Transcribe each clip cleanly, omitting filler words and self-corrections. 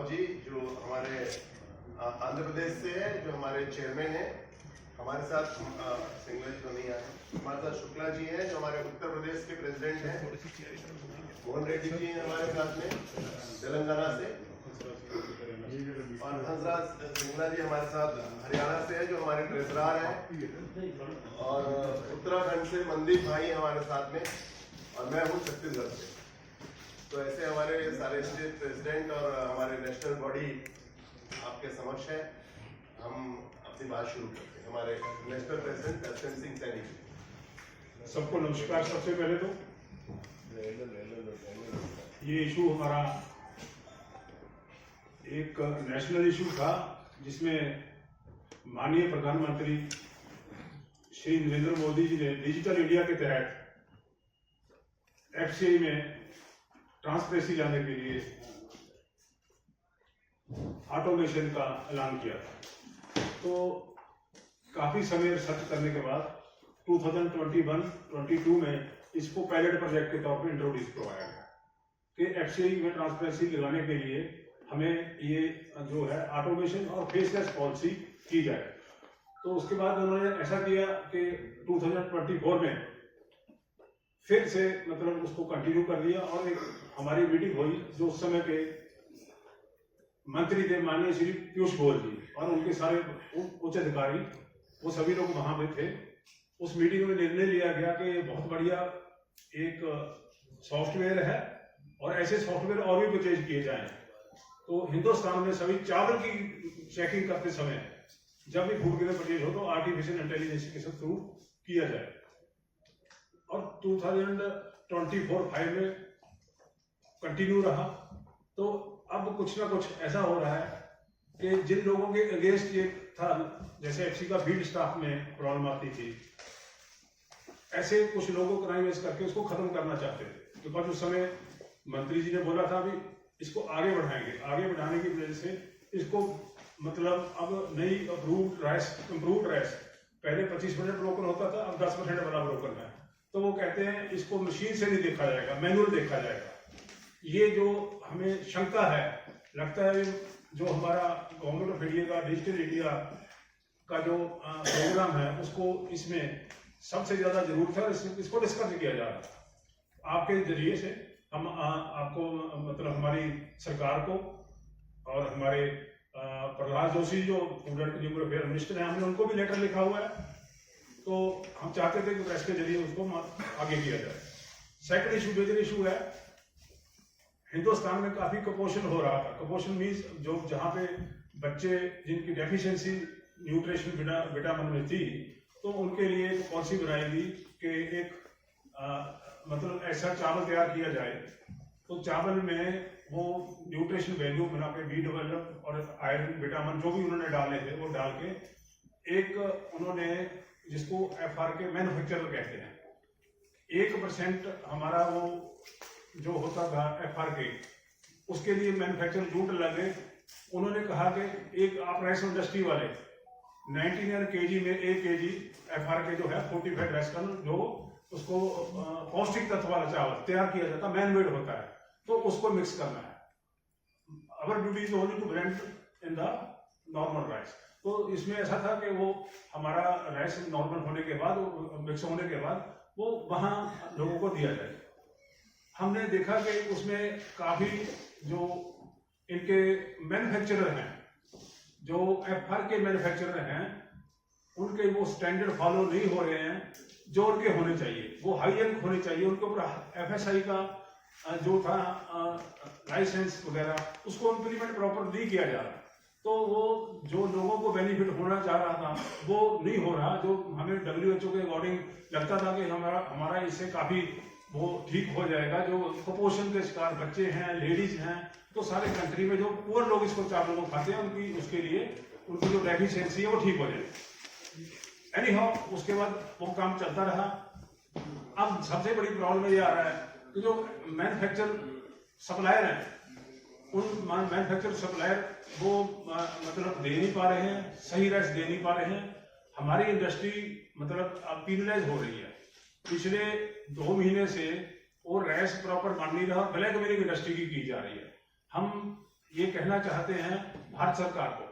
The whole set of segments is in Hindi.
राव जी जो हमारे आंध्र प्रदेश से है, जो हमारे चेयरमैन है। हमारे साथ सिंगल जी तो नहीं आए, हमारे साथ शुक्ला जी हैं जो हमारे उत्तर प्रदेश के प्रेसिडेंट हैं। मोहन रेड्डी जी हैं हमारे साथ में तेलंगाना से, और हंसराज सिंगला जी हमारे साथ हरियाणा से है जो हमारे ट्रेजरार हैं, और उत्तराखंड से मनदीप भाई हमारे साथ में, और मैं हूँ छत्तीसगढ़ से। तो ऐसे हमारे सारे स्टेट प्रेसिडेंट और हमारे नेशनल बॉडी आपके समक्ष है। हम अपनी बात शुरू करते हैं। हमारे नेशनल प्रेसिडेंट दर्शन सिंह सैनी जी। सबको नमस्कार। सबसे पहले तो ये इशू हमारा एक नेशनल इशू था जिसमें माननीय प्रधानमंत्री श्री नरेंद्र मोदी जी ने डिजिटल इंडिया के तहत एफसीआई में ट्रांसपेरेंसी लाने के लिए ऑटोमेशन का ऐलान किया था। तो काफी समय रिसर्च करने के बाद 2021-22 में इसको पायलट प्रोजेक्ट के तौर पर इंट्रोड्यूस करवाया गया कि एफसीआई में ट्रांसपेरेंसी लगाने के लिए हमें ये जो है ऑटोमेशन और फेसलेस पॉलिसी की जाए। तो उसके बाद उन्होंने ऐसा किया कि 2024 में फिर से मतलब उसको कंटिन्यू कर दिया, और एक हमारी मीटिंग हुई जो उस समय के मंत्री थे माननीय श्री पीयूष गोयल जी और उनके सारे उच्च अधिकारी, वो सभी लोग वहां पे थे। उस मीटिंग में निर्णय लिया गया कि ये बहुत बढ़िया एक सॉफ्टवेयर है और ऐसे सॉफ्टवेयर और भी परचेज किए जाएं। तो हिंदुस्तान में सभी चावल की चेकिंग करते समय जब भी फूड ग्रेन परचेज हो तो आर्टिफिशियल इंटेलिजेंस के थ्रू किया जाए। और 2024-5 में कंटिन्यू रहा। तो अब कुछ ना कुछ ऐसा हो रहा है कि जिन लोगों के अगेंस्ट ये था, जैसे एफसी का फील्ड स्टाफ में प्रॉब्लम आती थी, ऐसे कुछ लोगों को क्राइम करके उसको खत्म करना चाहते थे। तो पर उस समय मंत्री जी ने बोला था अभी इसको आगे बढ़ाएंगे। आगे बढ़ाने की वजह से इसको मतलब अब नई इम्प्रूव्ड राइस पहले 25% ब्रोकन होता था, अब 10% वाला ब्रोकन है। तो वो कहते हैं इसको मशीन से नहीं देखा जाएगा, मैनुअल देखा जाएगा। ये जो हमें शंका है, लगता है जो हमारा गवर्नमेंट ऑफ इंडिया का डिजिटल इंडिया का जो प्रोग्राम है उसको इसमें सबसे ज्यादा जरूरत है, इसको डिस्कस किया जा रहा है। आपके जरिए से हम आपको मतलब हमारी सरकार को और हमारे प्रहलाद जोशी जो food and consumer affair minister हैं, हमने उनको भी लेटर लिखा हुआ है। तो हम चाहते थे कि प्रेस के जरिए उसको आगे किया जाए। सेकंड इशू, मेजर इशू है, हिंदुस्तान में काफी कुपोषण हो रहा था। कुपोषण मीन्स जो जहाँ पे बच्चे जिनकी डेफिशिएंसी न्यूट्रिशन विटामिन में थी, तो उनके लिए एक पॉलिसी बनाई गई कि एक मतलब ऐसा चावल तैयार किया जाए तो चावल में वो न्यूट्रिशन वैल्यू बना के बी डेवलप और आयरन विटामिन जो भी उन्होंने डाले थे वो डाल के एक उन्होंने जिसको FRK मैन्युफैक्चरर कहते हैं, 1% हमारा वो जो होता था FRK, उसके लिए मैन्युफैक्चरर जूट लगे। उन्होंने कहा कि एक आप राइस इंडस्ट्री वाले 99 kg में 1 kg FRK जो है 45 राइस का जो उसको पौष्टिक तत्व वाला चावल तैयार किया जाता, मैनमेड होता है, तो उसको मिक्स करना है। Our duty is only to blend in the normal rice. तो इसमें ऐसा था कि वो हमारा राइस नॉर्मल होने के बाद, मिक्स होने के बाद वो वहां लोगों को दिया जाए। हमने देखा कि उसमें काफी जो इनके मैन्युफैक्चरर हैं, जो FRK मैन्युफैक्चरर हैं, उनके वो स्टैंडर्ड फॉलो नहीं हो रहे हैं जो उनके होने चाहिए। वो हाई एंड होने चाहिए। उनके ऊपर FSI का जो था लाइसेंस वगैरह उसको इम्प्लीमेंट प्रॉपर नहीं किया जा रहा। तो वो जो लोगों को बेनिफिट होना चाह रहा था वो नहीं हो रहा। जो हमें WHO के अकॉर्डिंग लगता था कि हमारा इससे काफी वो ठीक हो जाएगा। जो कुपोषण के शिकार बच्चे हैं, लेडीज हैं, तो सारे कंट्री में जो पुअर लोग इसको चावलों को खाते हैं उनकी उसके लिए उनकी जो डेफिशिएंसी है वो ठीक हो जाएगी। एनी हाउ उसके बाद वो काम चलता रहा। अब सबसे बड़ी प्रॉब्लम ये आ रहा है कि जो मैन्युफैक्चर सप्लायर हैं, उन मैन्युफैक्चर सप्लायर वो मतलब दे नहीं पा रहे हैं, सही राइस दे नहीं पा रहे हैं। हमारी इंडस्ट्री मतलब पीनलाइज हो रही है। पिछले 2 महीने से वो राइस प्रॉपर बन नहीं रहा, ब्लैक मेलिंग इंडस्ट्री की जा रही है। हम ये कहना चाहते हैं भारत सरकार को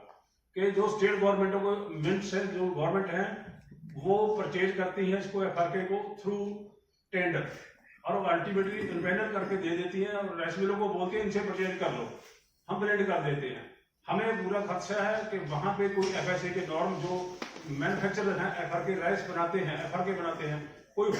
कि जो स्टेट गवर्नमेंटों को मिंट से जो गवर्नमेंट है वो परचेज करती है इसको एफआरके को थ्रू टेंडर, और वो अल्टीमेटली इन्वेंटर करके दे देती है और राइस मिलों को बोलती है इनसे परचेज कर लो, हम ब्लेंड कर देते हैं। हमें पूरा खदशा है कि वहां पे कोई एफएसए के नॉर्म जो मैन्युफैक्चरर हैं एफआरके राइस बनाते हैं, एफआरके बनाते हैं, कोई